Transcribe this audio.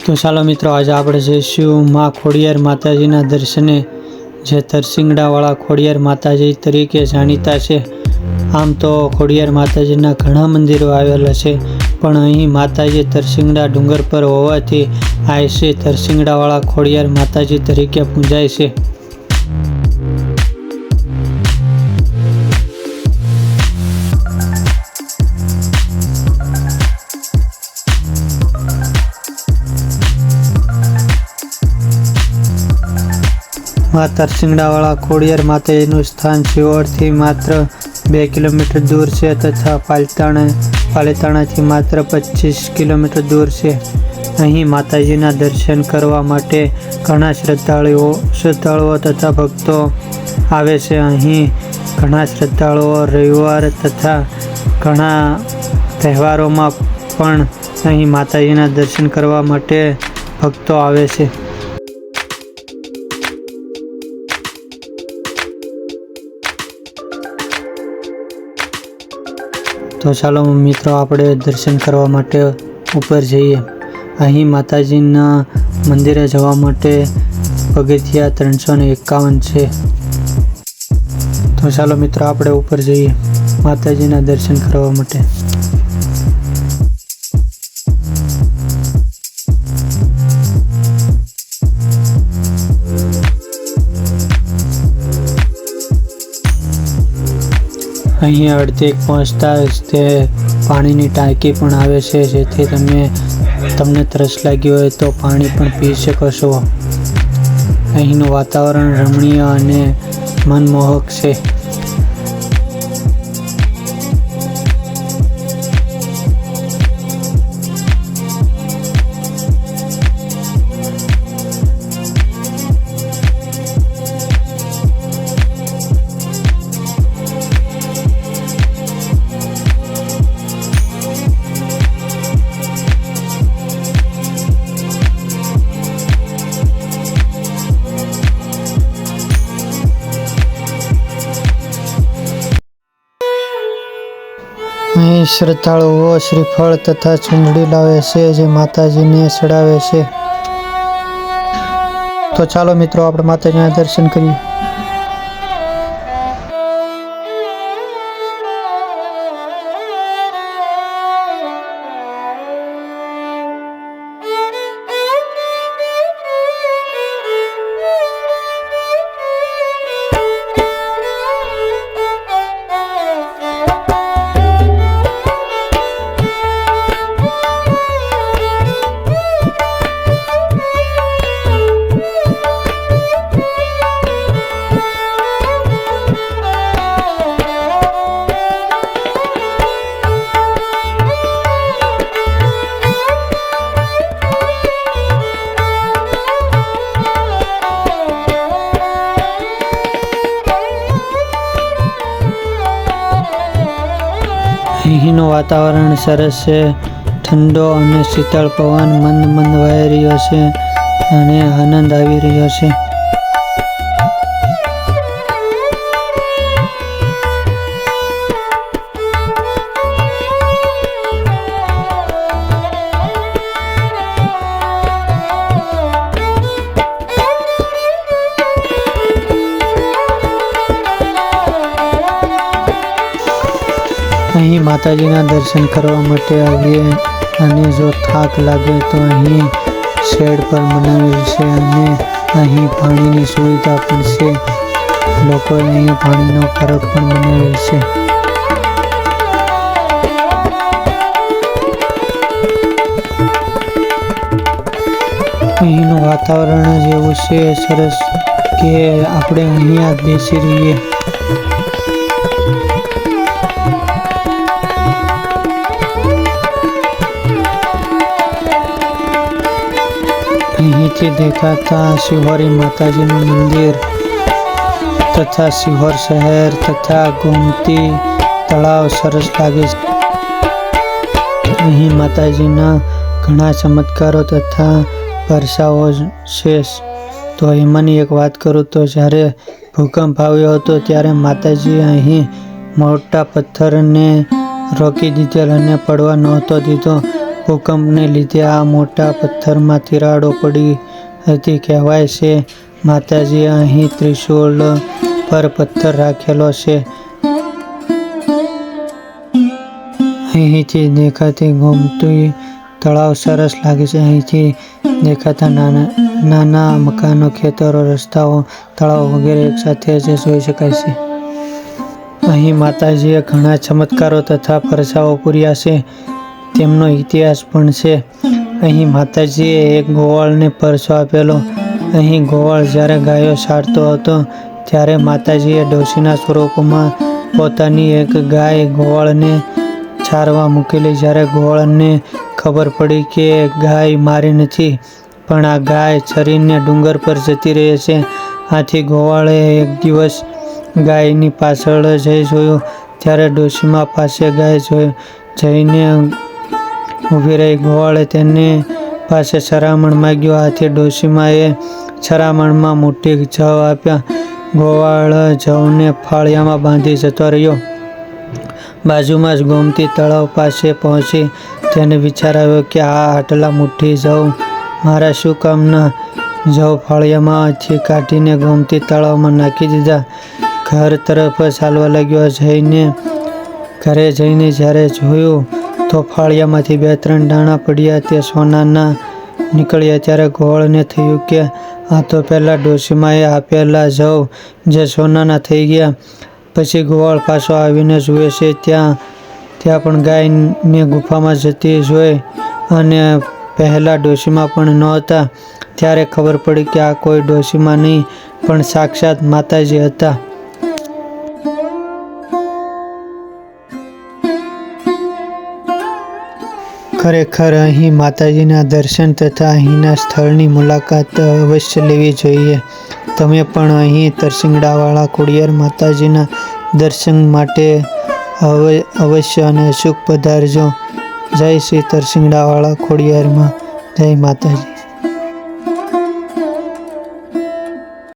તો ચાલો મિત્રો, આજે આપણે જઈશું માં ખોડિયાર માતાજીના દર્શને, જે તરસિંગડાવાળા ખોડિયાર માતાજી તરીકે જાણીતા છે. આમ તો ખોડિયાર માતાજીના ઘણા મંદિરો આવેલા છે, પણ અહીં માતાજી તરસિંગડા ડુંગર પર હોવાથી આ શ્રી તરસિંગડાવાળા ખોડિયાર માતાજી તરીકે પૂજાય છે. માં તરસિંગડાવાળા ખોડિયાર માતાજીનું સ્થાન શિહોરથી માત્ર 2 કિલોમીટર દૂર છે તથા પાલીતાણાથી માત્ર 25 કિલોમીટર દૂર છે. અહીં માતાજીના દર્શન કરવા માટે ઘણા શ્રદ્ધાળુઓ તથા ભક્તો આવે છે. અહીં ઘણા શ્રદ્ધાળુઓ રવિવાર તથા ઘણા તહેવારોમાં પણ અહીં માતાજીના દર્શન કરવા માટે ભક્તો આવે છે. તો ચાલો મિત્રો, આપણે દર્શન કરવા માટે ઉપર જઈએ. અહીં માતાજીના મંદિરે જવા માટે પગથિયા 351 છે. તો ચાલો મિત્રો, આપણે ઉપર જઈએ માતાજીના દર્શન કરવા માટે. અહીં અડધેક પહોંચતા જ તે પાણીની ટાંકી પણ આવે છે, જેથી તમને તરસ લાગી હોય તો પાણી પણ પી શકો છો. અહીંનું વાતાવરણ રમણીય અને મનમોહક છે. અહીં શ્રદ્ધાળુઓ શ્રીફળ તથા ચૂંદડી લાવે છે, જે માતાજીને ચડાવે છે. તો ચાલો મિત્રો, આપણે માતાજીના દર્શન કરીએ. અહીંનું વાતાવરણ સરસ છે. ઠંડો અને શીતળ પવન મંદ વાઈ રહ્યો છે અને આનંદ આવી રહ્યો છે. અહીં માતાજીના દર્શન કરવા માટે આવીએ અને જો થાક લાગે તો અહીં શેડ પર બનાવેલ છે અને અહીં પાણીની સુવિધા પણ છે. લોકોએ અહીં પાણીનો ફરક પણ બનાવેલ છે. અહીંનું વાતાવરણ જ એવું છે સરસ કે આપણે અહીંયા જ બેસી રહીએ. અહીંથી દેખાતા શિહોરી માતાજીનું મંદિર તથા શિહોર શહેર તથા ગોમતી તળાવ સરસ લાગે છે. અહીં માતાજીના ઘણા ચમત્કારો તથા પરસાઓ છે. તો એમાંની એક વાત કરું તો જ્યારે ભૂકંપ આવ્યો હતો ત્યારે માતાજી અહીં મોટા પથ્થરને રોકી દીધેલ અને પડવા નહોતો દીધો. ભૂકંપને લીધે આ મોટા પથ્થરમાં તિરાડો પડી હતી. કહેવાય છે માતાજીએ અહીં ત્રિશૂળ પર પથ્થર રાખેલો છે. અહીંથી દેખાતી ગોમતી તળાવ સરસ લાગે છે. અહીંથી દેખાતા નાના મકાનો, ખેતરો, રસ્તાઓ, તળાવ વગેરે એકસાથે જ જોઈ શકાય છે. અહીં માતાજીએ ઘણા ચમત્કારો તથા પરચાઓ પૂર્યા છે. તેમનો ઇતિહાસ પણ છે. અહીં માતાજીએ એક ગોવાળને પરચો આપેલો. અહીં ગોવાળ જ્યારે ગાયો ચારતો હતો ત્યારે માતાજીએ ડોશીના સ્વરૂપમાં પોતાની એક ગાય ગોવાળને ચારવા મૂકેલી. જ્યારે ગોવાળને ખબર પડી કે ગાય મારી નથી પણ આ ગાય ચરીને ડુંગર પર જતી રહે છે, આથી ગોવાળે એક દિવસ ગાયની પાછળ જઈ જોયું. ત્યારે ડોશીમા પાસે ગાય જઈને ઊભી રહી. ગોવાળે તેની પાસે છરામણ માગ્યો, આથી ડોશીમાએ છરામણમાં મોટી જવ આપ્યા. ગોવાળ જવને ફાળિયામાં બાંધી જતો રહ્યો. બાજુમાં જ ગોમતી તળાવ પાસે પહોંચી તેને વિચાર આવ્યો કે આટલા મુઠ્ઠી જવ મારા શું કામના? જવ ફાળિયામાંથી કાઢીને ગોમતી તળાવમાં નાખી દીધા. ઘર તરફ ચાલવા લાગ્યો. ઘરે જઈને જ્યારે જોયું તો ફાળિયામાંથી 2-3 દાણા પડ્યા તે સોનાના નીકળ્યા. ત્યારે ગોવાળને થયું કે આ તો પહેલાં ડોશીમાએ આપેલા જવ જે સોનાના થઈ ગયા. પછી ગોવાળ પાછો આવીને જુએ છે ત્યાં પણ ગાયને ગુફામાં જતી જોઈ અને પહેલાં ડોશીમા પણ નહોતા. ત્યારે ખબર પડી કે આ કોઈ ડોશીમા નહીં પણ સાક્ષાત માતાજી હતા. ખરેખર અહીં માતાજીના દર્શન તથા અહીંના સ્થળની મુલાકાત અવશ્ય લેવી જોઈએ. તમે પણ અહીં તરસિંગડાવાળા ખોડિયાર માતાજીના દર્શન માટે અવશ્ય અને અચૂક પધારજો. જય શ્રી તરસિંગડાવાળા ખોડિયારમાં. જય માતાજી.